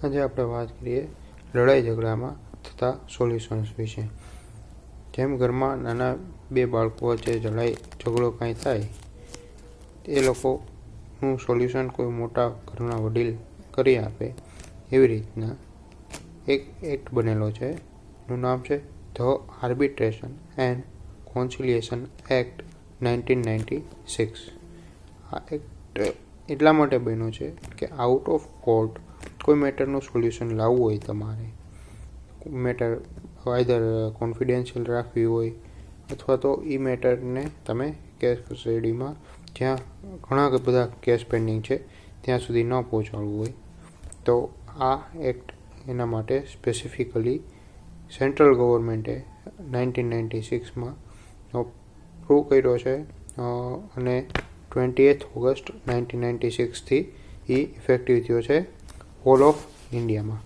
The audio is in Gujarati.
આજે આપણે વાત કરીએ લડાઈ ઝઘડામાં થતા સોલ્યુશન્સ વિશે. જેમ ઘરમાં નાના બે બાળકો વચ્ચે ઝઘડો કાંઈ થાય, એ લોકોનું સોલ્યુશન કોઈ મોટા ઘરના વડીલ કરી આપે, એવી રીતના એક એક્ટ બનેલો છે. એનું નામ છે ધ આર્બિટ્રેશન એન્ડ કોન્સિલિએશન એક્ટ 1996. આ એક્ટ એટલા માટે બન્યો છે કે આઉટ ઓફ કોર્ટ કોઈ મેટરનું સોલ્યુશન લાવવું હોય, તમારે મેટર આઈધર કોન્ફિડેન્શિયલ રાખવી હોય અથવા તો એ મેટરને તમે કેસ કસ્ટડીમાં જ્યાં ઘણા બધા કેસ પેન્ડિંગ છે ત્યાં સુધી ન પહોંચાડવું હોય, તો આ એક્ટ એના માટે સ્પેસિફિકલી સેન્ટ્રલ ગવર્મેન્ટે 1996માં અપ્રૂવ કર્યો છે અને 28 ઓગસ્ટ 1996થી એ ઇફેક્ટિવ થયો છે હોલ ઓફ ઇન્ડિયામાં.